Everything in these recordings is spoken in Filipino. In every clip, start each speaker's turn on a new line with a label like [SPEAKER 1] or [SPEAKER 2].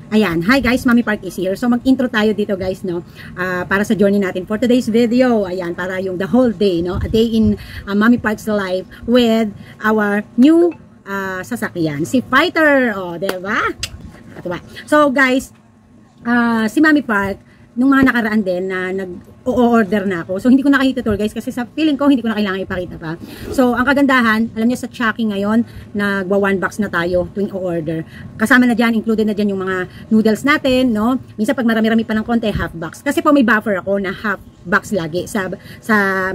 [SPEAKER 1] Ayan, hi guys, Mami Park is here. So mag-intro tayo dito guys, no, para sa journey natin for today's video. Ayan, para yung the whole day, no, a day in Mami Park's life with our new sasakyan, si Fighter. O, diba? So guys, si Mami Park, nung mga nakaraan din na nag-o-order na ako. So, hindi ko nakahita tour guys kasi sa feeling ko hindi ko na kailangan ipakita pa. So, ang kagandahan, alam niyo sa Chucky ngayon, nagwa-1 box na tayo tuwing o-order. Kasama na dyan, included na dyan yung mga noodles natin, no? Minsan pag marami-rami pa ng konti, half box. Kasi po may buffer ako na half box lagi sa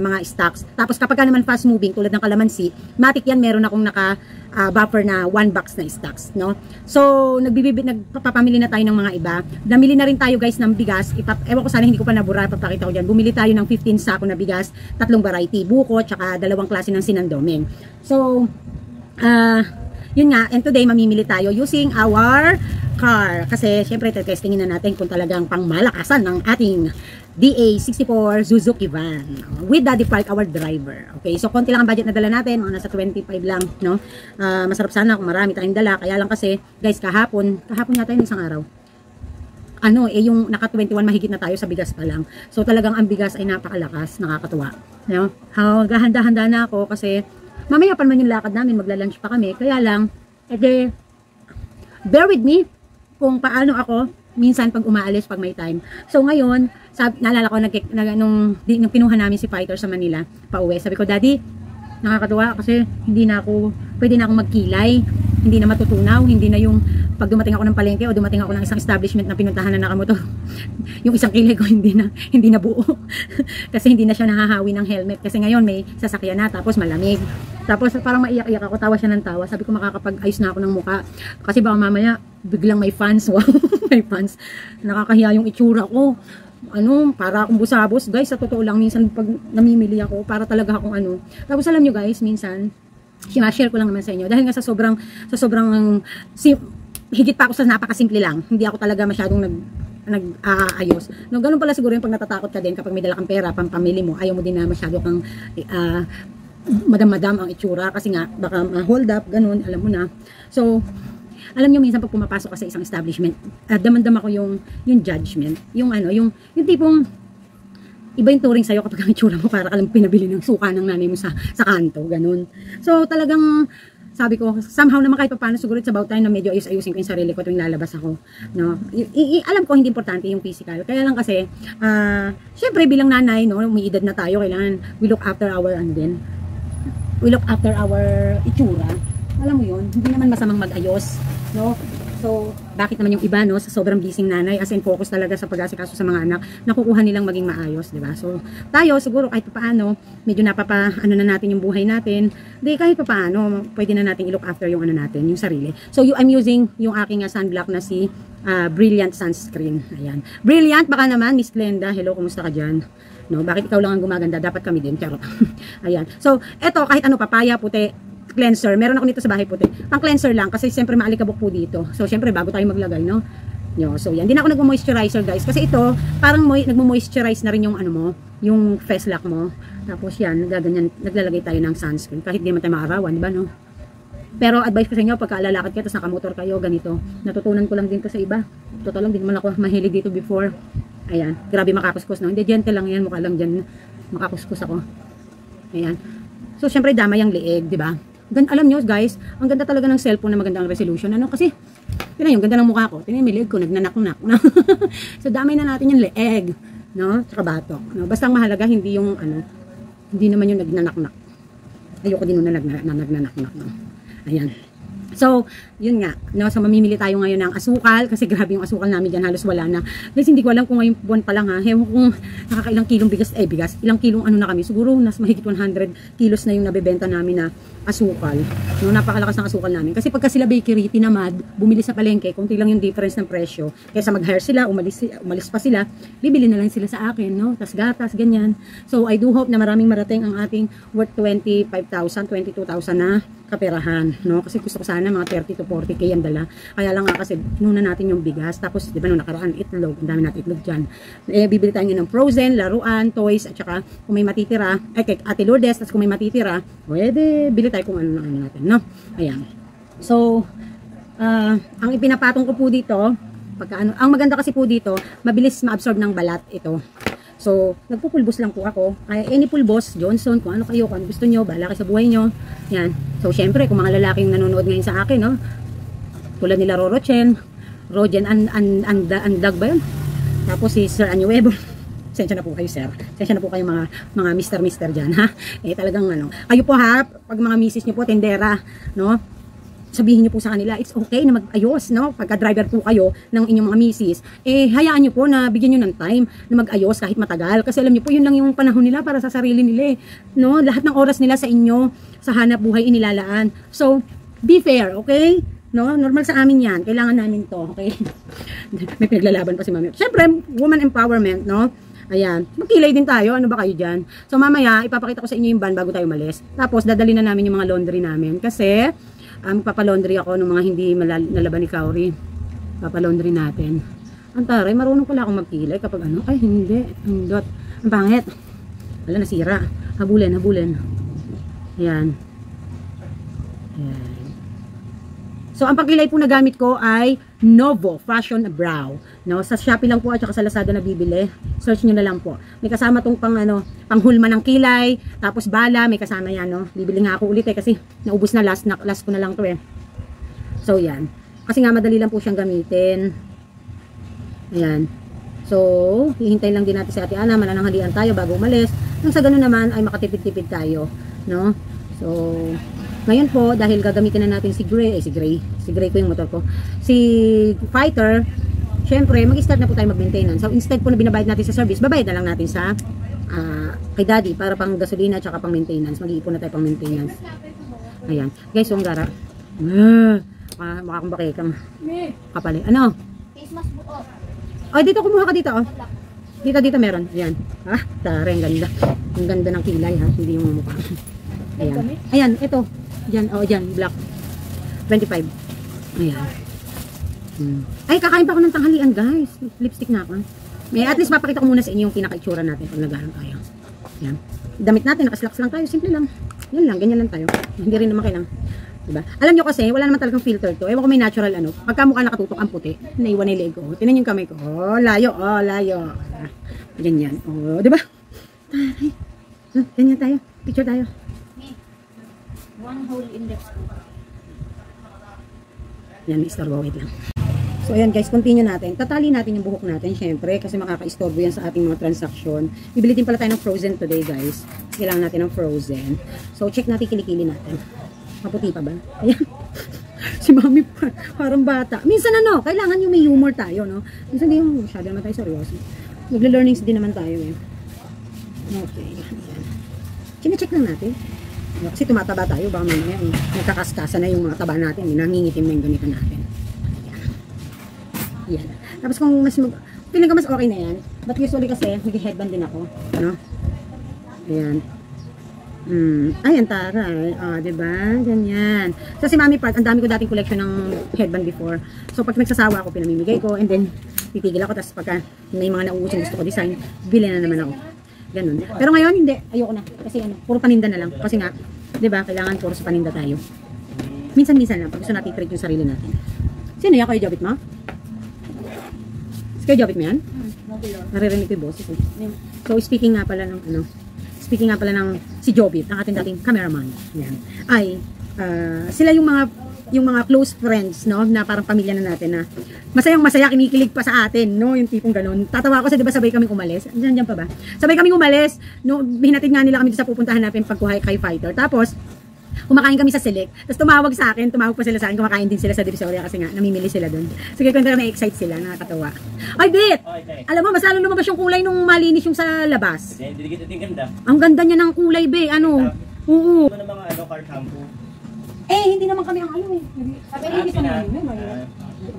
[SPEAKER 1] mga stocks. Tapos kapag ka naman fast moving, tulad ng kalamansi, matik yan, meron akong buffer na 1 box na stocks, no? So, nagpapamili na tayo ng mga iba. Namili na rin tayo guys ng bigas. Ewan ko sana hindi ko pa nabura, papakita ko dyan. Bumili tayo ng 15 sako na bigas, 3 variety, buko, tsaka 2 klase ng sinandoming. So, yun nga, and today mamimili tayo using our car. Kasi, syempre, testingin na natin kung talagang pangmalakasan ng ating DA64 Suzuki van with Daddy Park, our driver. Okay, so konti lang ang budget na dala natin, mga nasa 25 lang, no? Masarap sana kung marami tayong dala, kaya lang kasi, guys, kahapon yata yung isang araw. Yung naka 21 mahigit na tayo sa bigas pa lang. So talagang ang bigas ay napakalakas, nakakatuwa. No? Handa-handa na ako kasi mamaya pa naman yung lakad namin, magla-lunch pa kami. Kaya lang, bear with me kung paano ako minsan pag umaalis, pag may time. So ngayon, naalala ko nung pinuha namin si Fighter sa Manila, pauwi. Sabi ko, Daddy, nakakatuwa kasi pwede na akong magkilay, hindi na matutunaw, hindi na yung pag dumating ako ng palengke o dumating ako ng isang establishment na pinuntahan na nakamotor, yung isang kilay ko hindi na buo. Kasi hindi na siya nahahawi ng helmet. Kasi ngayon may sasakyan na, tapos malamig. Tapos parang maiyak-iyak ako, tawa siya ng tawa. Sabi ko makakapag-ayos na ako ng muka. Kasi baka mamaya biglang may fans. Wow, may fans. Nakakahiya yung itsura ko. Para akong busabos. Guys, sa totoo lang, minsan pag namimili ako, para talaga akong Tapos alam nyo guys, minsan, share ko lang naman sa inyo. Dahil nga sa sobrang higit pa ako sa napakasimple lang. Hindi ako talaga masyadong nag-aayos. No, ganun pala siguro yung pag natatakot ka din kapag may dala kang pera, pampamili mo, ayaw mo din na masyado kang madam-madam ang itsura kasi nga baka hold up, ganun, alam mo na. So, alam nyo minsan pag pumapasok ka sa isang establishment, damandam ako yung judgment, yung tipong iba yung turing sa'yo kapag ang itsura mo para ka lang pinabili ng suka ng nanay mo sa kanto, ganun. So, talagang sabi ko, somehow naman kahit pa paano, siguro it's about time na medyo ayusin ko yung sarili ko tuwing lalabas ako. No? Alam ko hindi importante yung physical. Kaya lang kasi, syempre bilang nanay, no, may edad na tayo, kailangan we look after our itsura. Alam mo yun, hindi naman masamang mag-ayos. No? So, bakit naman yung iba, no, sa sobrang busy nanay, as in focus talaga sa pag-asikaso sa mga anak, nakukuha nilang maging maayos, di ba? So, tayo, siguro kahit paano, medyo na natin yung buhay natin, kahit paano, pwede na natin i-look after yung natin, yung sarili. So, I'm using yung aking sunblock na si Brilliant Sunscreen. Ayan. Brilliant, baka naman, Miss Glenda, hello, kumusta ka dyan? No, bakit ikaw lang ang gumaganda? Dapat kami din, charot. Ayan. So, eto, kahit papaya, puti, cleanser. Meron ako nito sa bahay puti. Pang cleanser lang kasi siyempre maalikabok po dito. So siyempre bago tayo maglagay, no? So yan. Hindi na ako nagmo-moisturizer, guys. Kasi ito, parang nagmo-moisturize na rin yung yung face lock mo. Tapos yan, naglalagay tayo ng sunscreen. Kahit di naman tayo maarawan, di ba, no? Pero advice ko sa inyo, pagka lalakad kayo, tapos nakamotor kayo, ganito. Natutunan ko lang din to sa iba. Totoo lang, din naman ako mahilig dito before. Ayan. Grabe makakuskus, no? Hindi, gentle lang yan. Mukha lang dyan. Makakuskus ako. Ayan. So, syempre, damay ang leeg, di ba? Alam nyo guys, ang ganda talaga ng cellphone na maganda ang resolution. Kasi, yun yung ganda ng mukha ko. Tingnan yung leeg ko, nagnanak-nak. So, damay na natin yung leeg. No? Tsaka batok. No? Basta ang mahalaga, hindi yung, hindi naman yung nagnanak-nak. Ayoko din yung nagnanak-nak. No? Ayan. So, yun nga, no, so mamimili tayo ngayon ng asukal kasi grabe yung asukal namin dyan, halos wala na. Guys, hindi ko alam kung ngayong buwan pa lang ha, hewan kung nakakailang kilong bigas, ilang kilong na kami, siguro nas mahigit 100 kilos na yung nabebenta namin na asukal. No, napakalakas ng asukal namin. Kasi pagka sila bakery, tinamad, bumili sa palengke, konti lang yung difference ng presyo. Kaysa mag-hire sila, umalis pa sila, bibili na lang sila sa akin, no, tas gatas, ganyan. So, I do hope na maraming marating ang ating worth 25,000, 22,000 na kaperahan, no? Kasi gusto ko sana mga 30 to 40k ang dala. Kaya lang nga kasi nuna natin yung bigas, tapos di ba nung nakaraan itlog, ang dami natin itlog dyan. Bibili tayo ng frozen, laruan, toys, at saka kung may matitira, kay Ate Lourdes, tapos kung may matitira, pwede bili tayo kung ano natin, no? Ayan. So, ang ipinapatong ko po dito, Pagka ano, ang maganda kasi po dito, mabilis ma-absorb ng balat ito. So, nagpupulbos lang po ako. Kaya any pulbos, Johnson, kung ano kayo, kung ano gusto nyo, bahala kayo sa buhay nyo. Yan. So, syempre, kung mga lalaking nanonood ngayon sa akin, no? Tulad nila Roro Chen, Rogen Andag ba yun? Tapos si Sir Añuevo. Sensya na po kayo, sir. Sensya na po kayo mga mister dyan, ha? Eh, talagang ano. Kayo po, ha? Pag mga misis nyo po, tendera, no? Sabihin nyo po sa kanila, it's okay na mag-ayos, no? Pagka driver po kayo ng inyong mga misis, eh, hayaan nyo po na bigyan nyo ng time na mag-ayos kahit matagal. Kasi alam nyo po, yun lang yung panahon nila para sa sarili nila, no? Lahat ng oras nila sa inyo, sa hanap buhay inilalaan. So, be fair, okay? No? Normal sa amin yan. Kailangan namin to, okay? May pinaglalaban pa si mami. Siyempre, woman empowerment, no? Ayan. Magkilay din tayo. Ano ba kayo dyan? So, mamaya, ipapakita ko sa inyo yung van bago tayo malis. Tapos, dadali na namin yung mga laundry namin. Kasi, magpapalaundry ako ng mga hindi nalaban ni Kauri. Papalaundry natin. Ang taray, marunong pala akong magkilay kapag ano. Ay, hindi. Ang pangit. Wala, nasira. Habulin. Ayan. Ayan. So, ang pagkilay po na gamit ko ay Novo Fashion Brow. No? Sa Shopee lang po at saka sa Lazada na bibili. Search nyo na lang po. May kasama tong panghulma ng kilay, tapos bala, may kasama yan. No? Bibili nga ako ulit kasi naubos na last ko na lang to eh. So, yan. Kasi nga madali lang po siyang gamitin. Ayan. So, hihintay lang din natin si Ate Ana, manananghalian tayo bago umalis. Nang sa ganun naman ay makatipid-tipid tayo. No? So, ngayon po, dahil gagamitin na natin si Gray ko yung motor ko, si Fighter, syempre, mag-start na po tayo mag-maintenance. So, instead po na binabayad natin sa service, babayad na lang natin sa kay Daddy para pang gasolina at pang maintenance. Mag-iipon na tayo pang maintenance. Ayan. Guys, yung gara. Mukha akong bakikang kapali. Ano?
[SPEAKER 2] Face mask buo.
[SPEAKER 1] Oh, dito kumuha ka dito, oh. Dito meron. Ayan. Tara, ang ganda. Ang ganda ng kilay, ha. Hindi yung mukha. Ayan. Ayan, ito. Diyan, black. 25. Ayan. Ay, kakain pa ako ng tanghalian, guys. Lipstick na ako. May at least mapakita ko muna sa inyo yung pinaka-itsura natin pag naghahan tayo. Ayan. Damit natin, nakaslacks lang tayo. Simple lang. Yan lang, ganyan lang tayo. Hindi rin naman kailang. Diba? Alam nyo kasi, wala naman talagang filter to. Ewan ko may natural ano. Pagka mukha nakatutok ang puti, naiwan yung leg ko. Tinan yung kamay ko. Layo. Ganyan. Diba? Taray. Ganyan tayo. Picture tayo.
[SPEAKER 2] One whole index.
[SPEAKER 1] Yan, may istorbo. Wait lang. So, ayan guys, continue natin. Tatali natin yung buhok natin, syempre, kasi makaka-istorbo yan sa ating mga transaksyon. Bibili din pala tayo ng frozen today, guys. Kailangan natin ng frozen. So, check natin kilikili natin. Maputi pa ba? Ayan. Si mami parang bata. Minsan ano, kailangan yung may humor tayo, no? Minsan di yung masyado naman tayo seryoso. Magle-learnings din naman tayo, eh. Okay. Ayan. Chine-check lang natin. Kasi tumataba tayo, baka mamaya nagkakaskasa na yung mga taba natin, nangingitim na yung ganito natin. Yan. Tapos kung feeling ko mas okay na yan, but usually kasi nag-headband din ako, no? Ayan. Ayan, taray. Diba? Ganyan. So, si Mami Park, ang dami ko dating collection ng headband before. So, pag nagsasawa ako, pinamimigay ko, and then, titigil ako, tapos pagka may mga nauusin gusto ko design, bili na naman ako. Ganun. Pero ngayon, hindi. Ayoko na. Kasi ano, puro paninda na lang. Kasi nga, diba, kailangan puro sa paninda tayo. Minsan-minsan lang, pag gusto natin i-treat yung sarili natin. Sino yan? Kayo Jobit mo? Kayo Jobit mo yan? Naririnig ko yung boses. Eh. So, speaking nga pala ng si Jobit, ang ating dating cameraman. Yan. Ay, sila yung mga close friends, no, na parang pamilya na natin na masayang-masaya, kinikilig pa sa atin, no, yung tipong ganun. Tatawa ako kasi 'di ba sabay kaming umalis. Diyan pa ba? Sabay kaming umalis, no, hinatid nga nila kami sa pupuntahan natin pagkuhay kay Fighter. Tapos kumakain kami sa Select. Tapos tumawag pa sila sa akin, kumakain din sila sa Divisoria kasi nga namimili sila doon. Sige, kwento na excite sila, nakakatawa. Ay, Bit! Okay. Alam mo, mas lalo lumabas yung kulay nung malinis yung sa labas.
[SPEAKER 3] Hindi ganda.
[SPEAKER 1] Ang ganda niya ng kulay, Be. Ano? Oo.
[SPEAKER 3] Ano mga car shampoo?
[SPEAKER 1] Hindi naman kami ang ano eh. Sabi na, hindi naman.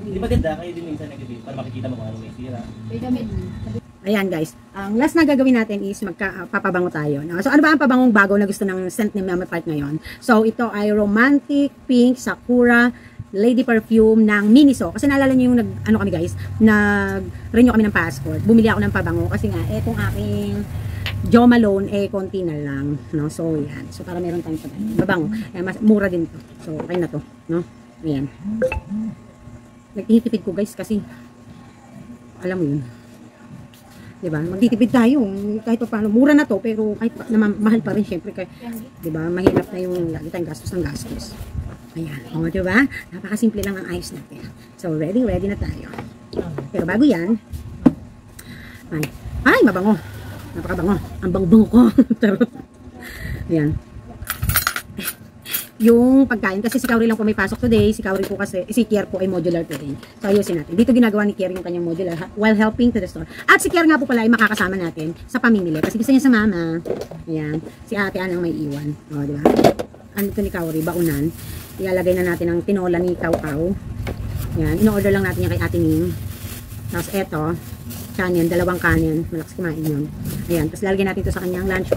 [SPEAKER 3] Di ba ganda? Kayo din minsan nag-ibig para makikita mo kung ano may sira.
[SPEAKER 1] Ayan guys, ang last na gagawin natin is papabango tayo. No? So ano ba ang pabangong bago na gusto ng scent ni Mami Park ngayon? So ito ay Romantic Pink Sakura Lady Perfume ng Miniso. Kasi naalala niyo yung kami guys, nag-renew kami ng passport. Bumili ako ng pabango kasi nga etong aking Jo Malone konti na lang, no? So yan. So para meron tayong pabango. Mas mura din to. So okay na to, no? Ayan. Nagtitipid ko guys kasi alam mo yun. Diba? Magtitipid tayo. Kahit pa paano, mura na to, pero kahit pa, mahal pa rin syempre. Kaya, diba? Mahirap na yung lagi tayong gastos ng gastos. Ayan. O, diba? Napakasimple lang ang ayos natin. So, ready na tayo. Pero bago yan, ay, mabango. Napakabango. Ang bango-bango ko. Ayan. Yung pagkain, kasi si Kauri lang po may pasok today, si Kauri po kasi, si Kier po ay modular today. So, ayusin natin. Dito ginagawa ni Kier yung kanyang modular while helping to the store. At si Kier nga po pala ay makakasama natin sa pamimili kasi gusto niya sa mama. Ayan. Si ate Anang may iwan. O, diba? Ano ito ni Kauri? Baunan. Ilalagay na natin ang tinola ni Kaukaw. Ayan. In-order lang natin yan kay Ate Ning. Tapos eto, kanin, dalawang kanin. Malakas kumain yun. Ayan. Tapos lalagyan natin ito sa kanyang lunch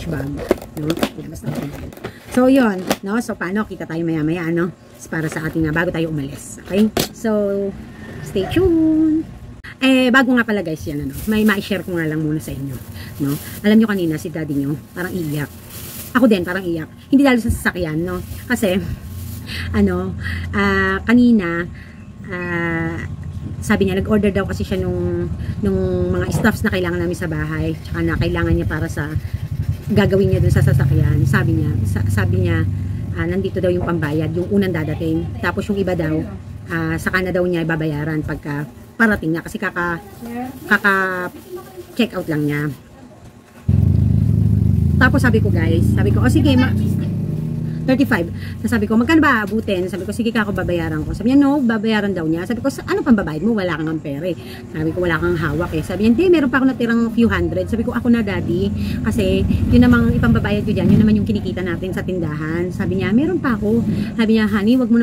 [SPEAKER 1] bag. No? Ayan, basta natin. So, yun, no? So, paano? Kita tayo maya-maya, no? Para sa ating, bago tayo umalis. Okay? So, stay tuned. Bago nga pala guys, yan, ano? May ma-share ko nga lang muna sa inyo, no? Alam nyo kanina, si daddy nyo, parang iyak. Ako din, parang iyak. Hindi dahil sa sasakyan, no? Kasi, kanina, sabi niya, nag-order daw kasi siya nung mga stuffs na kailangan namin sa bahay. Tsaka na kailangan niya para sa gagawin niya dun sa sasakyan. Sabi niya, nandito daw yung pambayad, yung unang dadating. Tapos yung iba daw, saka na daw niya ibabayaran pagka parating na kasi kaka check out lang niya. Tapos sabi ko, oh sige, 35. Sabi ko, magkano ba abutin? Sabi ko, sige ka ako babayaran ko. Sabi niya, no, babayaran daw niya. Sabi ko, ano pang babayad mo? Wala kang pera. Sabi ko, wala kang hawak eh. Sabi niya, hindi, meron pa ako natirang few hundred. Sabi ko, ako na daddy. Kasi, yun namang ipambabayad ko dyan. Yun naman yung kinikita natin sa tindahan. Sabi niya, meron pa ako. Sabi niya, honey, wag mo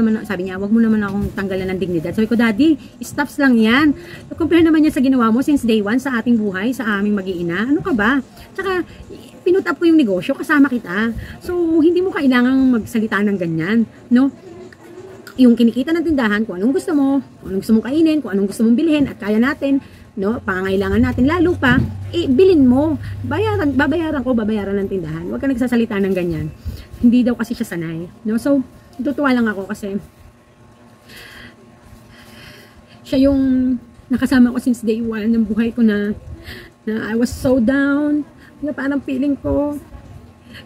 [SPEAKER 1] naman akong tanggalan ng dignidad. Sabi ko, daddy, stops lang yan. Compare naman niya sa ginawa mo since day one sa ating buhay, sa aming mag-iina. Ano ka ba? Tsaka, pinut up ko yung negosyo, kasama kita. So, hindi mo kailangang magsalita ng ganyan, no? Yung kinikita ng tindahan, kung anong gusto mo, kung anong gusto mong kainin, kung anong gusto mong bilhin, at kaya natin, no? Pangangailangan natin, lalo pa, bilhin mo. Babayaran ng tindahan. Huwag ka nagsasalita ng ganyan. Hindi daw kasi siya sanay, no? So, tutuwa lang ako kasi siya yung nakasama ko since day one ng buhay ko na I was so down. Na parang feeling ko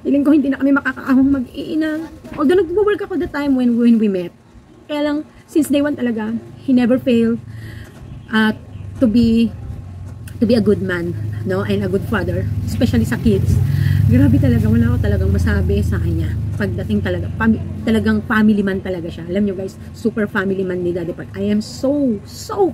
[SPEAKER 1] hindi na kami makakaahong mag-iina. Although nag-work ako the time when we met. Kaya lang, since day one talaga, he never failed to be a good man, no? And a good father, especially sa kids. Grabe talaga, wala ako talagang masabi sa kanya. Pagdating talagang family man talaga siya. Alam nyo guys, super family man ni Daddy Park. I am so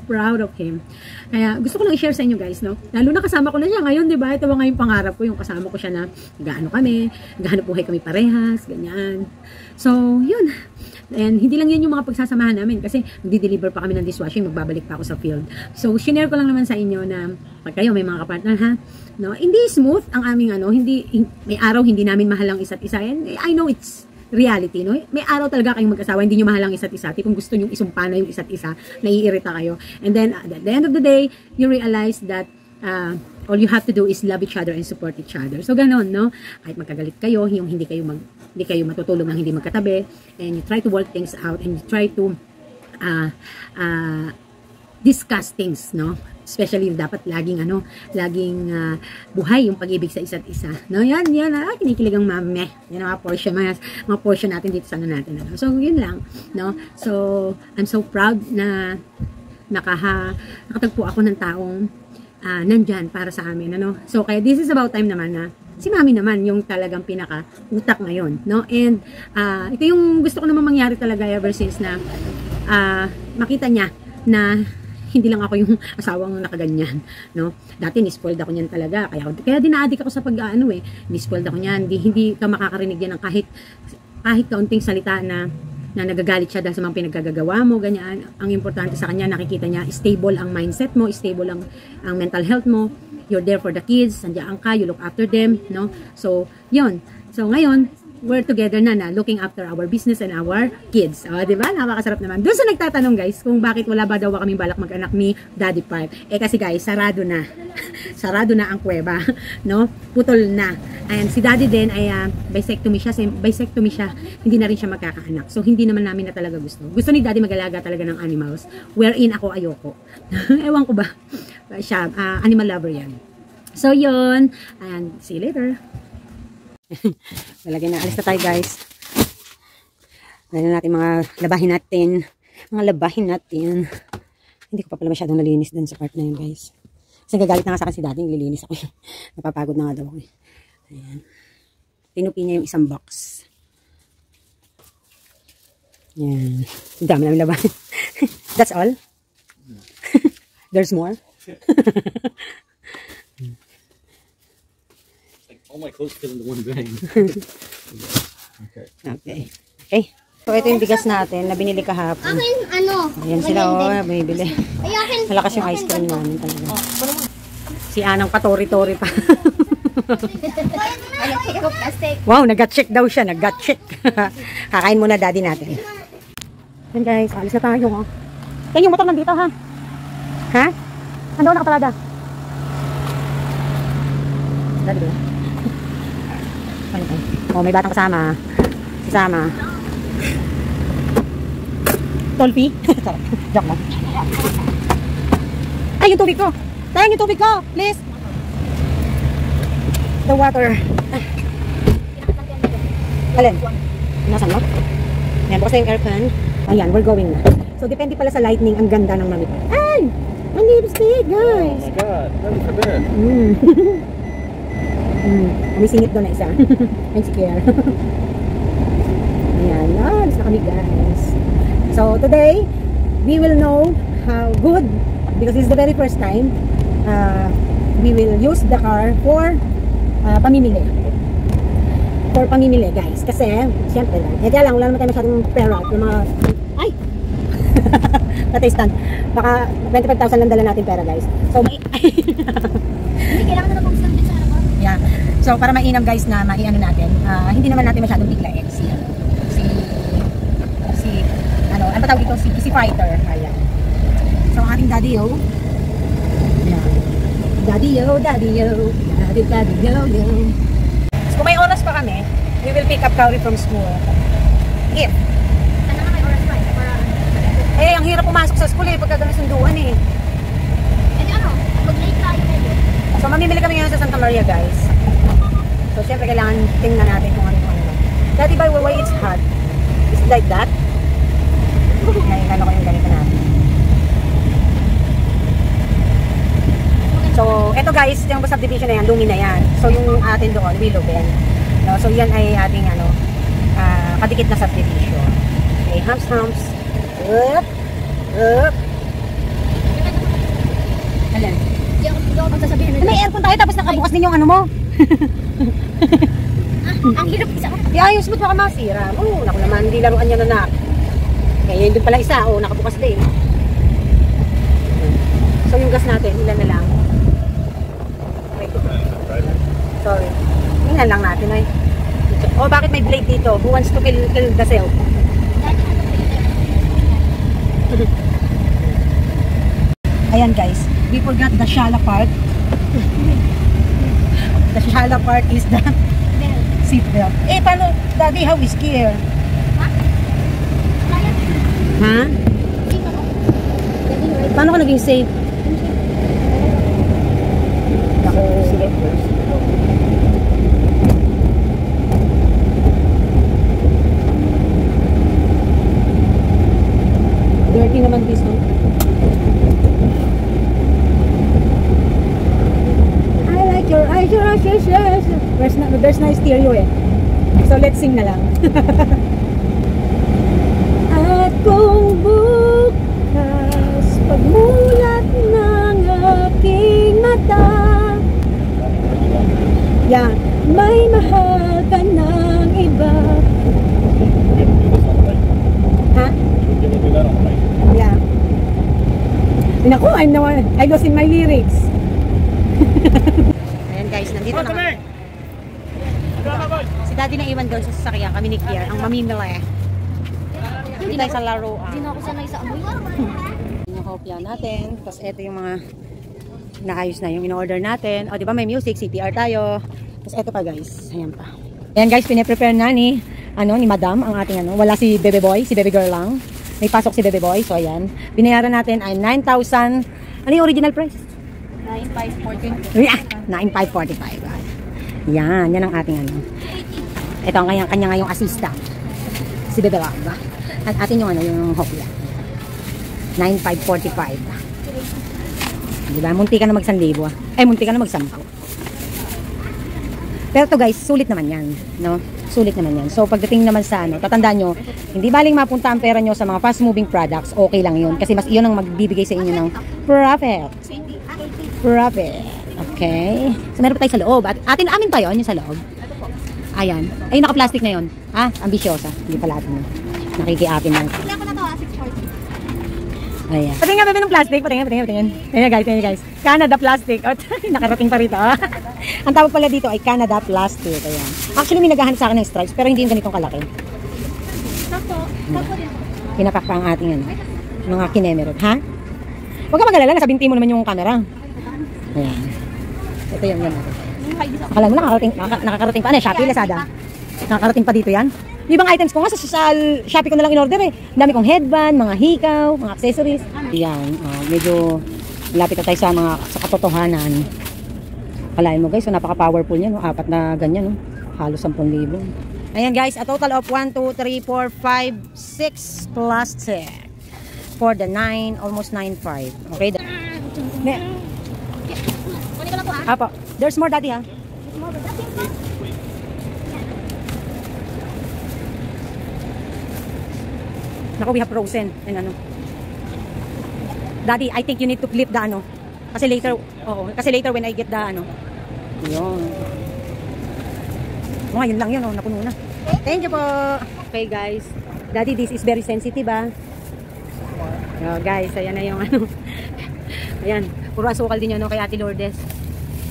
[SPEAKER 1] proud of him. Kaya gusto ko lang i-share sa inyo guys, no? Lalo na kasama ko na siya ngayon, di ba? Ito ba ngayong pangarap ko, yung kasama ko siya na naghahanap buhay kami parehas, ganyan. So, yun. And hindi lang yan yung mga pagsasamahan namin kasi magdi-deliver pa kami ng dishwashing, magbabalik pa ako sa field. So, shinare ko lang naman sa inyo na pag kayo may mga kapartner, ha? No, hindi smooth ang aming may araw hindi namin mahal ang isa't isa. And I know it's reality, no? May araw talaga kayong mag-asawa, hindi nyo mahal ang isa't isa. Kung gusto nyo isumpa na yung isa't isa, naiirita kayo. And then, at the end of the day, you realize that all you have to do is love each other and support each other. So, ganon, no? Kahit magkagalit kayo, yung hindi kayo matutulog ng hindi magkatabi, and you try to work things out, and you try to discuss things, no? Especially dapat laging buhay yung pag-ibig sa isa't isa. No, yan, kinikilig ang mame. Yan ang mga portion natin dito sa natin. Ano. So, yun lang, no? So, I'm so proud na nakatagpo ako ng taong nandyan para sa amin, ano? So, kaya this is about time naman na si mami naman yung talagang pinaka-utak ngayon, no? And, ito yung gusto ko naman mangyari talaga ever since na makita niya na hindi lang ako yung asawang nakaganyan, no? Dati ni-spoiled ako niyan talaga, kaya dinaadik ako sa ni-spoiled ako niyan, hindi ka makakarinig yan ng kahit kaunting salita na nagagalit siya dahil sa mga pinaggagawa mo, ganyan. Ang importante sa kanya, nakikita niya, stable ang mindset mo, stable ang mental health mo, you're there for the kids, nandiyan ka, you look after them, no? So, yun. So, ngayon, we're together na looking after our business and our kids. O, diba? Napakasarap naman. Doon sa nagtatanong, guys, kung bakit wala ba daw kaming balak mag-anak ni Daddy Park. Kasi, guys, sarado na. Sarado na ang kuweba, no? Putol na. And si daddy din ay bisectomy siya. Hindi na rin siya magkakaanak. So, hindi naman namin na talaga gusto. Gusto ni daddy mag-alaga talaga ng animals, wherein ako ayoko. Ewan ko ba? Siya, animal lover yan. So, yun. And see you later. Malagay na. Alis na tayo, guys. Ayan natin mga labahin natin. Hindi ko pa pala masyadong nalinis dun sa part na yun, guys. Kasi gagalit na nga sa akin si daddy, nililinis ako. Napapagod na nga daw ako. Ayan. Tinupi niya yung isang box. Ayan. Ang dami namin labahin. That's all? There's more?
[SPEAKER 3] All my clothes fit into one bag.
[SPEAKER 1] Okay. So, ito yung bigas natin na binili kahapon. Ayan sila, bumibili. Malakas yung ice cream namin talaga. Si Anang patori-tori pa. Wow, nag-check daw siya. Nag-check. Kakain muna daddy natin. Yan guys, alis na tayo. Yan yung motor nandito ha. Ha? Ando nakaparada. Daddy ba? Oh, may batang kasama. Sisama. Tolpi? Joke lang. Ay, yung tubig ko. Tayang yung tubig ko. Please. The water. Alin? Nasaan mo? Ayan, bukas na yung aircon. Ayan, we're going na. So, depende pala sa lightning. Ang ganda ng mami. Ay! Ang lipstick, guys!
[SPEAKER 3] Oh my God, ready for bed.
[SPEAKER 1] May singit doon na isa. Ay, si Kier. Ayan, alis na kami, guys. So, today, we will know how good, because this is the very first time, we will use the car for pamimili. For pamimili, guys. Kasi, siyempre lang. Kaya lang, wala naman tayo masyadong pera. Yung mga, ay! Patay stand. Baka 25,000 lang dala natin pera, guys. So,
[SPEAKER 2] Hindi kailangan na mag-stand sa harapan.
[SPEAKER 1] yeah. So, para mainam, guys, na maiano natin, hindi naman natin masyadong biglain. Ano tawag ito? Si fighter. Ayan. So, ang ating daddy-o. Ayan. Daddy-o. So, kung may oras pa kami, we will pick up Kauri from school. If.
[SPEAKER 2] Sana nga may oras pa eh. Para...
[SPEAKER 1] Ang hirap pumasok sa school pagka ganun sunduan eh.
[SPEAKER 2] Eh ano, mag-late tayo kayo.
[SPEAKER 1] So, mamimili kami ngayon sa Santa Maria, guys. So, syempre, kailangan tingnan natin kung ano. Daddy, by the way, it's hot. Is it like that? Ngayon, ano ko yung ganito natin. So, eto guys, yung subdivision na yan, lumi na yan. So, yung atin doon, Willow Bend. No? So, yan ay ating, kadikit na subdivision. Okay, humps. Up. Alam.
[SPEAKER 2] Hindi ako pagsasabihin
[SPEAKER 1] May aircon tayo, tapos nakabukas din yung ano mo.
[SPEAKER 2] Ang hirap isa.
[SPEAKER 1] Iayos mo't baka masira. Naku naman, hindi laruan yan na. Kaya yun pala isa, nakabukas din. So yung gas natin, ilan na lang. Sorry. Tingnan lang natin ay. Bakit may blade dito? Who wants to kill the self? Ayan guys, we forgot the shala part. The shala part is the seat belt. Paano? Daddy, how is here? Ha? Paano ka naging safe? Ako, sige. Dirty naman this one. I like your eyes. There's no stereo eh. So let's sing na lang. At kung bukas pagmulat ng aking mata, may mahal ka ng iba. Ha? Yeah. Naku, I lost in my lyrics. Ayan guys, nandito na kami. Si daddy na iwan doon sa sasakyan, kami ni Kier, ang mamimili. Hindi tayo sa laruan.
[SPEAKER 2] Hindi na ako sanay sa amoy.
[SPEAKER 1] Yung hopya natin. Tapos ito yung mga naayos na yung in-order natin. O, di ba may music, CPR tayo. Tapos eto pa guys, ayan pa. Ayan guys, pinaprepare na ni Madam ang ating wala si Bebe Boy, si Bebe Girl lang. May pasok si Bebe Boy, so ayan. Binayaran natin ay 9,000. Ano yung original price?
[SPEAKER 2] 9,545.
[SPEAKER 1] Yeah, 9,545. Yan ang ating Ito ang kanya ngayong assistant. Si Bebe Boy, diba? At atin yung yung Hopla. 9,545. Diba? Munti ka na mag-1,000. Munti ka na mag-10. Pero to guys, sulit naman yan, no? Sulit naman yan. So pagdating naman sa tatandaan nyo, hindi baling mapunta ang pera nyo sa mga fast moving products, okay lang yun. Kasi mas iyon ang magbibigay sa inyo ng profit. Profit. Okay. So meron pa tayo sa loob. At amin pa yun, yung sa loob. Ayan. Ay, naka-plastic na yun. Ambisyosa. Hindi pala atin yun. Nakikiapin lang.
[SPEAKER 2] Ilan ko na to, 640.
[SPEAKER 1] Ayan. Patingin nga bebe ng plastic. Patingin. Ayan guys. Canada plastic. Nakarating pa rito. Ang tawag pala dito ay Canada plastic. Ayan. Actually, may naghahanap sa akin ng stripes, pero hindi yung ganitong kalaki.
[SPEAKER 2] Sakto din.
[SPEAKER 1] Pinapak pa ang ating mga kinemerod. Ha? Huwag ka mag-alala. Nasa binti mo naman yung camera. Ayan. Ito yun. Akala mo nakakarating pa. Shopee, Lazada. Nakakarating pa dito yan. Yung ibang items ko nga sa Shopee ko na lang in-order eh. Dami kong headband, mga hikaw, mga accessories. Yan, medyo lapit na tayo sa katotohanan. Kalahin mo guys, so napaka-powerful niya, no? 4 na ganyan, no? Halos 10,000. Ayan guys, a total of 1, 2, 3, 4, 5, 6 plastic. For the 9, almost 9.5. Okay?
[SPEAKER 2] Kunin ko lang po
[SPEAKER 1] Apo, there's more daddy ha. Naku, we have frozen. And Daddy, I think you need to clip the Kasi later when I get the Yun. Yun lang yun, napuno na. Thank you po. Okay guys. Daddy, this is very sensitive guys, ayan na yung Ayan, puro asukal din yun kay Ate Lourdes.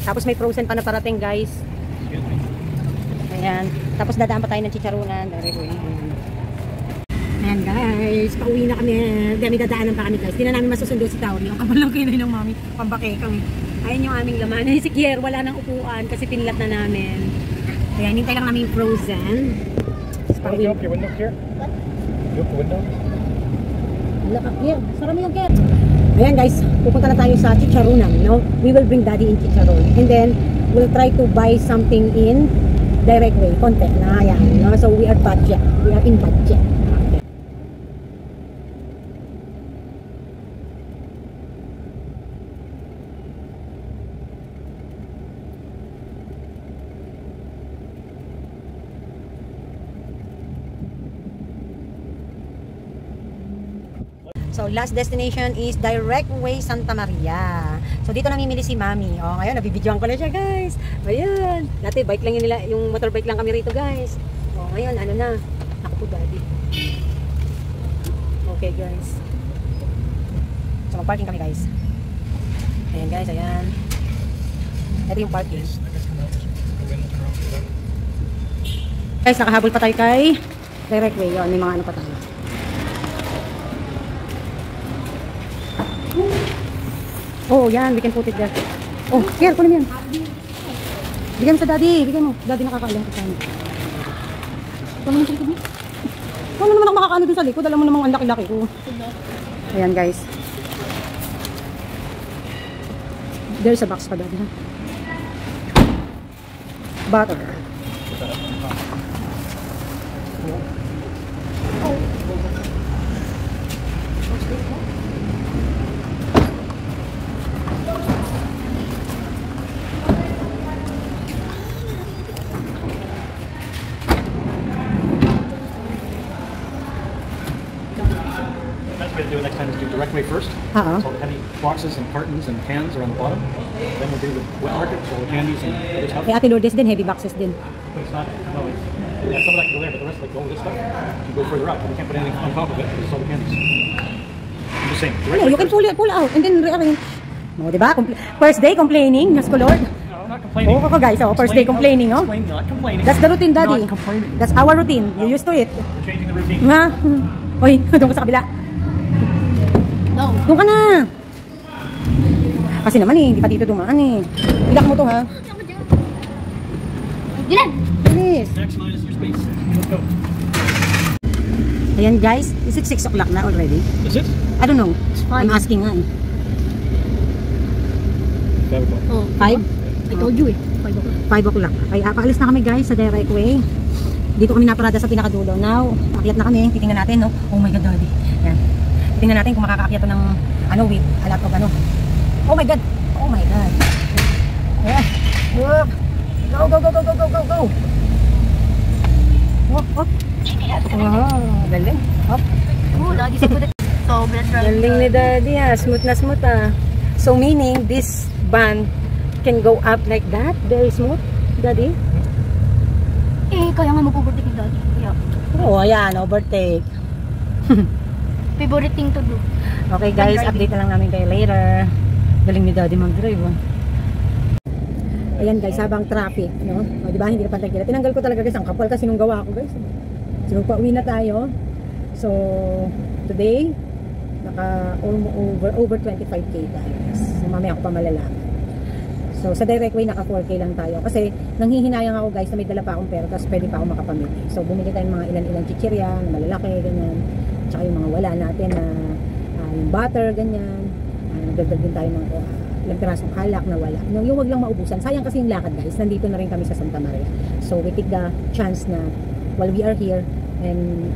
[SPEAKER 1] Tapos may frozen pa na parating guys. Ayan. Tapos dadaan pa tayo ng chicharunan. Ayan guys, pauwi na kami. Dami dadaanan pa kami guys. Hindi na namin masusundo si Tauri. Ang kamalaki na yun ng mami. Pambake kami. Ayun yung aming laman. Si Kier, wala nang upuan kasi pinlat na namin. Ayan, hintay lang namin yung frozen.
[SPEAKER 3] Can you open your window here? You open the window?
[SPEAKER 1] Wala ka, Kier. Sara mo yung Kier. Ayan guys, pupunta na tayo sa chicharunan. No? We will bring daddy in chicharon. And then, we'll try to buy something in direct way. Konti na. Ayan. No? So, we are budget. We are in budget. So, last destination is Direct Way Santa Maria. So, dito namimili si Mami. Ngayon, nabibidyoan ko na siya, guys. Ayan. Dati, bike lang yun nila. Yung motorbike lang kami rito, guys. Ngayon, na. Ako po, daddy. Okay, guys. So, mag-parking kami, guys. Ayan, guys. Ayan. Ito yung parking. Guys, nakahabol pa tayo kay Direct Way. Yun, may mga pa tayo. Oh, yan. We can put it there. Oh, here, kunin mo yan. Bigyan mo sa daddy. Bigyan mo. Daddy nakakaalam ko saan. Kung naman sa likod mo. Kung naman ako makakaano dun sa likod. Alam mo namang ang laki-laki ko. Ayan, guys. There's a box pa daddy, ha? Butter.
[SPEAKER 3] Do next time is do direct way first. So the heavy boxes and cartons and cans are on the bottom. Then we'll do the wet market, so the candies and other stuff.
[SPEAKER 1] Kay Ate Lourdes din, heavy boxes din.
[SPEAKER 3] But it's not, no, yeah, some of that can go there, but the rest, like all this stuff, you go further up. We can't put anything on top of it, because it's all the candies. I'm just saying.
[SPEAKER 1] No, you can pull out and then rearrange. No, diba? First day complaining, Diyos ko Lord.
[SPEAKER 3] No, I'm not complaining.
[SPEAKER 1] Oo, guys, first day complaining, no?
[SPEAKER 3] Not complaining.
[SPEAKER 1] That's the routine, daddy.
[SPEAKER 3] Not complaining.
[SPEAKER 1] That's our routine. You used to it.
[SPEAKER 3] We're changing the routine.
[SPEAKER 1] Nga. Uy, doon ka sa kabila.
[SPEAKER 2] No.
[SPEAKER 1] Doon ka na. kasi naman eh, hindi pa dito dumaan eh. Ilak mo to ha.
[SPEAKER 2] Dilan!
[SPEAKER 1] Bilis.
[SPEAKER 3] Maximize your space. Let's go.
[SPEAKER 1] Ayan guys, is it 6 o'clock na already?
[SPEAKER 3] Is it?
[SPEAKER 1] I don't know.
[SPEAKER 2] fine.
[SPEAKER 1] I'm asking nga eh.
[SPEAKER 3] 5 o'clock.
[SPEAKER 2] Oh,
[SPEAKER 1] 5?
[SPEAKER 2] I told you eh. 5 o'clock.
[SPEAKER 1] 5 o'clock. Kaya paalis na kami guys sa direct way. Dito kami naparada sa pinakadulo. Now, akyat na kami. Titingnan natin, no? Oh my God, daddy. Yan. Titingnan natin kung makakaakyat to ng, ano, with a lot of, ano. Oh my God. Oh my God. Yeah. Go, go, go, go, go, go, go, go. Oh, oh. Oh, galing. Oh.
[SPEAKER 2] Oh, lagi sa good. Sobrang
[SPEAKER 1] Galing ni daddy, ah. Smooth na smooth, ah. So, meaning, this van can go up like that? Very smooth, daddy?
[SPEAKER 2] Eh, kaya nga mag-overtake yung dati. Kaya,
[SPEAKER 1] Oh, ayan, overtake.
[SPEAKER 2] favorite thing to do.
[SPEAKER 1] Okay guys, update na lang namin kayo later. Galing ni daddy mag-drive, oh. Ayan guys, habang traffic, no? O, diba, hindi na pantay-kila. Tinanggal ko talaga guys, ang kapal kasi nung gawa ko guys. So, pauwi na tayo. So, today, naka over 25k tayo guys. So, mamaya ako pa malalaman. So, sa direct way, naka 4K lang tayo. Kasi, nanghihinayang ako guys na may dala pa akong pera, tapos pwede pa ako makapamili. So, bumili tayo ng mga ilan-ilang chichirya, na malalaki, ganyan. Tsaka yung mga wala natin na yung butter, ganyan. Nagdagdag din tayo ng ilang pirasong halak na wala. Yung wag lang maubusan. Sayang kasi yung lakad guys. Nandito na rin kami sa Santa Maria. So, we take the chance na while we are here, and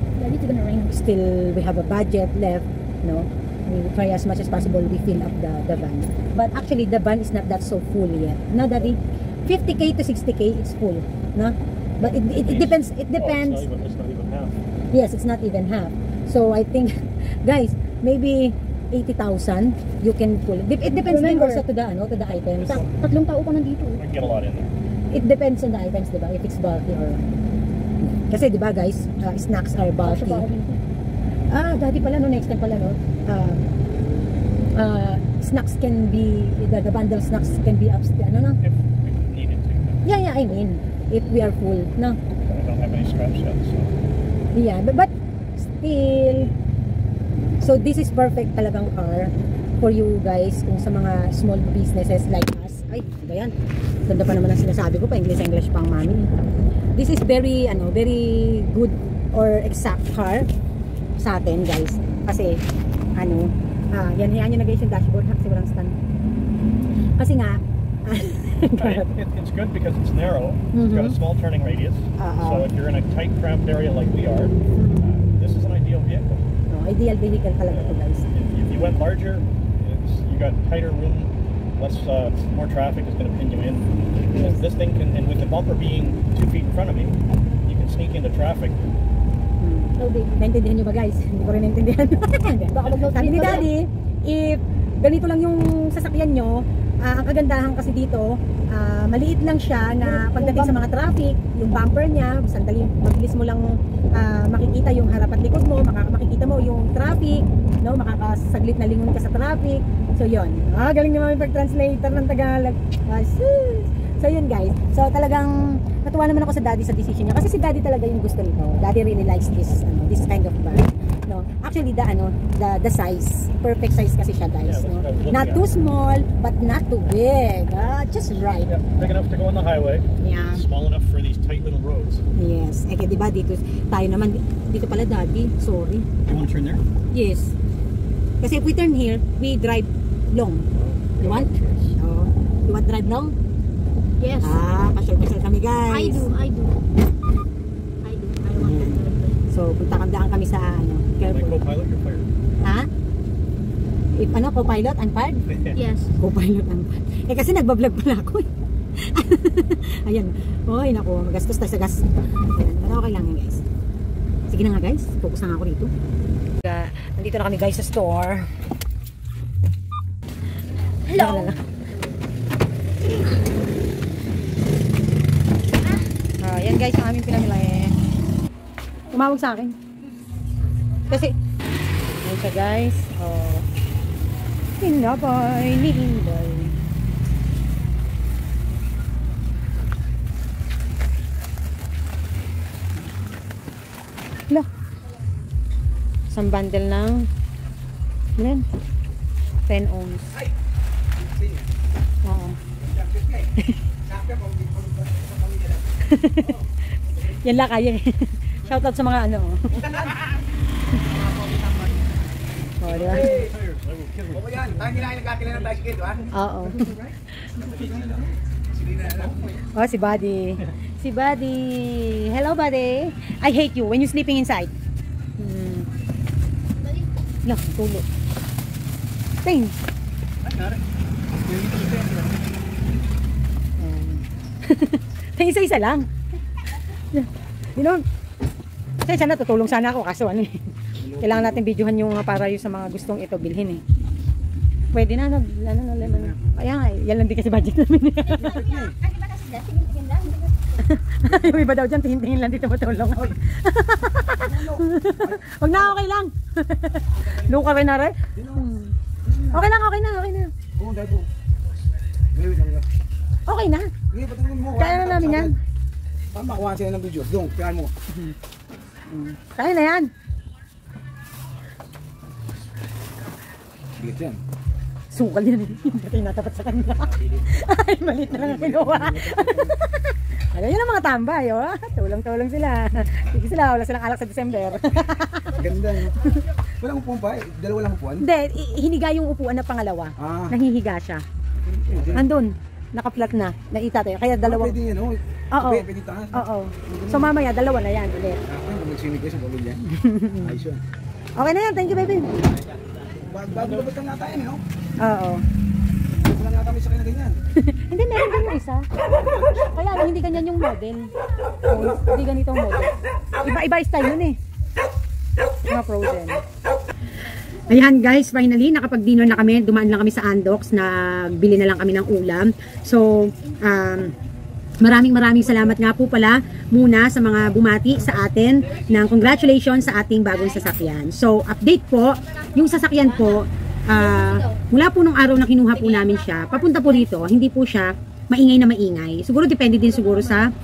[SPEAKER 1] still we have a budget left, no? We try as much as possible, we fill up the van. But actually, the van is not that so full yet. Not that 50k to 60k, it's full, no? But it depends. It depends.
[SPEAKER 3] Oh, it's not even half.
[SPEAKER 1] Yes, it's not even half. So I think, guys, maybe 80,000 you can pull. It depends din also to the items.
[SPEAKER 2] Tatlong tao pa nandito.
[SPEAKER 3] I can get a lot in there.
[SPEAKER 1] It depends on the items, diba? If it's bulky or... Kasi diba guys, snacks are bulky. Dati pala no, next time pala no. Snacks can be, the bundle snacks can be upstairs, ano no?
[SPEAKER 3] If we needed to.
[SPEAKER 1] Yeah, I mean, if we are full, no?
[SPEAKER 3] I don't have any scraps yet, so.
[SPEAKER 1] Yeah, but still, so this is perfect talagang car for you guys kung sa mga small businesses like us. Ay, ba yan? Ganda pa naman ang sinasabi ko pa, English pang mami. This is very, very good or exact car sa atin guys. Kasi, yan nyo na guys yung dashboard kasi walang stand. Kasi nga,
[SPEAKER 3] it's good because it's narrow. It's got a small turning radius. So if you're in a tight, cramped area like we are, this is an ideal vehicle.
[SPEAKER 1] Ideal vehicle talaga to guys.
[SPEAKER 3] If you went larger, you got tighter room, less more traffic is going to pin you in.
[SPEAKER 1] Yes.
[SPEAKER 3] This thing can, and with the bumper being 2 feet in front of me, you can sneak into traffic.
[SPEAKER 1] Naintindihan nyo ba guys? Hindi ko rin naintindihan. Sabi ni daddy, if ganito lang yung sasakyan nyo, ang kagandahan kasi dito, maliit lang siya na pagdating sa mga traffic, yung bumper niya, sandali, mabilis mo lang makikita yung harap at likod mo, makikita mo yung traffic, no? Makakasaglit na lingon ka sa traffic. So yun, galing naman yung pag-translator ng Tagalog. So yun guys, so talagang natuwa naman ako sa daddy sa decision niya kasi si daddy talaga yung gusto nito. Daddy really likes this kind of bag, no? Actually the size, perfect size kasi siya guys, no? Not too small but not too big. Just right.
[SPEAKER 3] Yeah, big enough to go on the highway.
[SPEAKER 1] Yeah.
[SPEAKER 3] Small enough for these tight little roads.
[SPEAKER 1] Yes. Eh diba dito tayo naman dito pala daddy, sorry.
[SPEAKER 3] You want to turn there?
[SPEAKER 1] Yes. Kasi if we turn here, we drive long. You want? Oh. You want drive long?
[SPEAKER 2] Yes.
[SPEAKER 1] Pasyal-pasyal kami guys.
[SPEAKER 2] I do. I want that.
[SPEAKER 1] So, punta kami sa
[SPEAKER 3] Like
[SPEAKER 1] careful.
[SPEAKER 3] co-pilot, you're fired.
[SPEAKER 1] Ha? If co-pilot, unfired?
[SPEAKER 2] Yes.
[SPEAKER 1] Co-pilot, unfired. Kasi nagbablog pala ako eh. Ayan. Oy, naku, magastos tayo sa gas. Ayan, pero okay lang yan guys. Sige na nga guys, focus na nga ako dito. Nandito na kami guys sa store.
[SPEAKER 2] Hello.
[SPEAKER 1] Yan guys, ang aming pinamili. Tumawag sa akin. Kasi, yan siya guys. Hinabay, nihinday. Hala. Isang bundle ng 10 ohms. Oo. Yan lang kaya eh. Shoutout sa mga ano. Oh, di ba? Oo. Oh, si Buddy. Si Buddy. Hello, Buddy. I hate you when you're sleeping inside. Lang, tulo. Ting. Isa-isa lang. You know, sana tutulong sana ako kaso ano eh. Kailangan natin videohan yung para yung sa mga gustong ito bilhin eh. Pwede na, kaya nga eh, yan lang din kasi budget namin. Yung iba daw dyan, tingin-tingin lang dito matulong. Wag na, okay lang. Luka rin na rin. Okay na. Okay na. Kaya na namin yan.
[SPEAKER 4] Paano makuha sila ng video? Doon, kaya mo.
[SPEAKER 1] Kaya na yan.
[SPEAKER 4] Bigat yan.
[SPEAKER 1] Sukal yan. Hindi natapat sa kanila. Ay, malit na lang ang kinuha. Alam yun ang mga tambay. Oh. Tulong-tulong sila. Sige sila, wala silang alak sa December.
[SPEAKER 4] Ganda. Walang upuan pa? Dalawa lang upuan?
[SPEAKER 1] Hindi, hiniga yung upuan na pangalawa. Nahihiga siya. Andun. Naka-flat na. Naita tayo. Kaya dalawang...
[SPEAKER 4] Pwede yan, oh.
[SPEAKER 1] Oo.
[SPEAKER 4] Pwede taas.
[SPEAKER 1] Oo. So mamaya, dalawa na yan ulit.
[SPEAKER 4] Mag-swimming kayo sa pagod yan. Ayos yun.
[SPEAKER 1] Okay na yan. Thank you, baby.
[SPEAKER 4] Bago labot lang nata yan, no?
[SPEAKER 1] Oo.
[SPEAKER 4] Bago lang nata may sakay na ganyan.
[SPEAKER 1] Hindi, meron din yung isa. Kaya lang, hindi ganyan yung model. Hindi ganito ang model. Iba-iba style yun eh. Mga frozen. Ayan guys, finally nakapag-dinner na kami. Dumaan lang kami sa Andox, nagbili na lang kami ng ulam. So, maraming salamat nga po pala muna sa mga bumati sa atin ng congratulations sa ating bagong sasakyan. So, update po, yung sasakyan po, mula po nung araw na kinuha po namin siya, papunta po dito, hindi po siya maingay na maingay. Siguro depende din siguro sa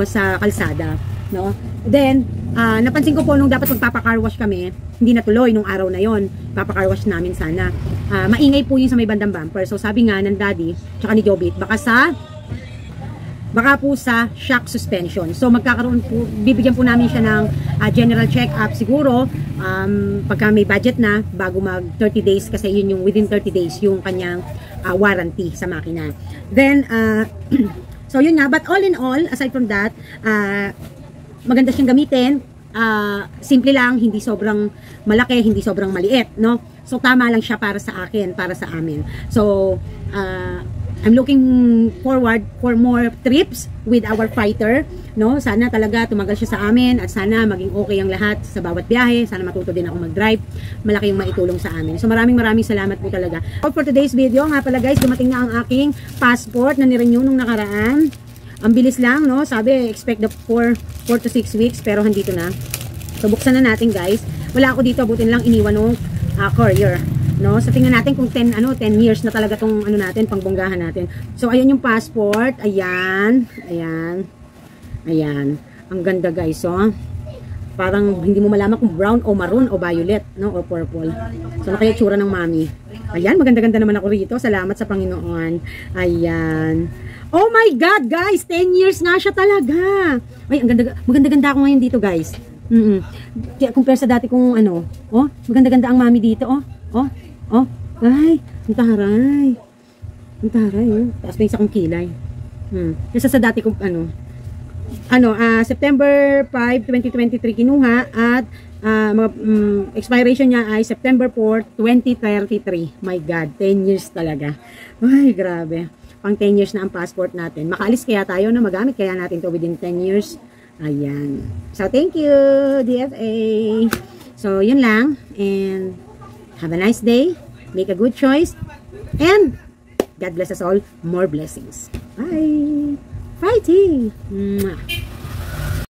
[SPEAKER 1] sa kalsada, no? Then, napansin ko po nung dapat magpapa-car wash kami, hindi natuloy nung araw na yon. Papa-car wash namin sana. Maingay po yun sa may bandang bumper. So sabi nga ng daddy, tsaka ni Jobit, baka po sa shock suspension. So magkakaroon po, bibigyan po namin siya ng general check-up siguro pagka may budget na bago mag 30 days kasi yun yung within 30 days yung kanyang warranty sa makina. Then, so yun nga, but all in all, aside from that, maganda siyang gamitin. Simple lang, hindi sobrang malaki, hindi sobrang maliit, no? So tama lang siya para sa akin, para sa amin. So I'm looking forward for more trips with our fighter, no? Sana talaga tumagal siya sa amin at sana maging okay ang lahat sa bawat biyahe. Sana matuto din ako mag-drive. Malaki yung maitulong sa amin. So maraming salamat po talaga. For today's video, nga pala guys, dumating na ang aking passport na nirenew nung nakaraan. Ang bilis lang, no? Sabi, expect the 4 to 6 weeks, pero andito na. So, buksan na natin, guys. Wala ako dito, butin lang iniwan ng courier, no? So, tingnan natin kung 10 years na talaga tong natin, pangbonggahan natin. So, ayan yung passport. Ayan. Ang ganda, guys, oh. Parang hindi mo malaman kung brown o maroon o violet, no? O purple. So, ano kaya tsura ng mami? Ayan, maganda-ganda naman ako rito. Salamat sa Panginoon. Ayan. Oh my God, guys! 10 years nga siya talaga. Ay, maganda-ganda ako ngayon dito, guys. Kaya compare sa dati kong oh, maganda-ganda ang mami dito, oh. Ay, ang taray. Oh. Taas pa yung isa kong kilay. Kasi sa dati kong, September 5, 2023 kinuha at expiration niya ay September 4, 2033. My God, 10 years talaga. Ay, grabe. Pang 10 years na ang passport natin. Makaalis kaya tayo na magamit kaya natin to within 10 years. Ayan. So, thank you, DFA. So, yun lang. And have a nice day. Make a good choice. And God bless us all. More blessings. Bye. Fighting. Mwah.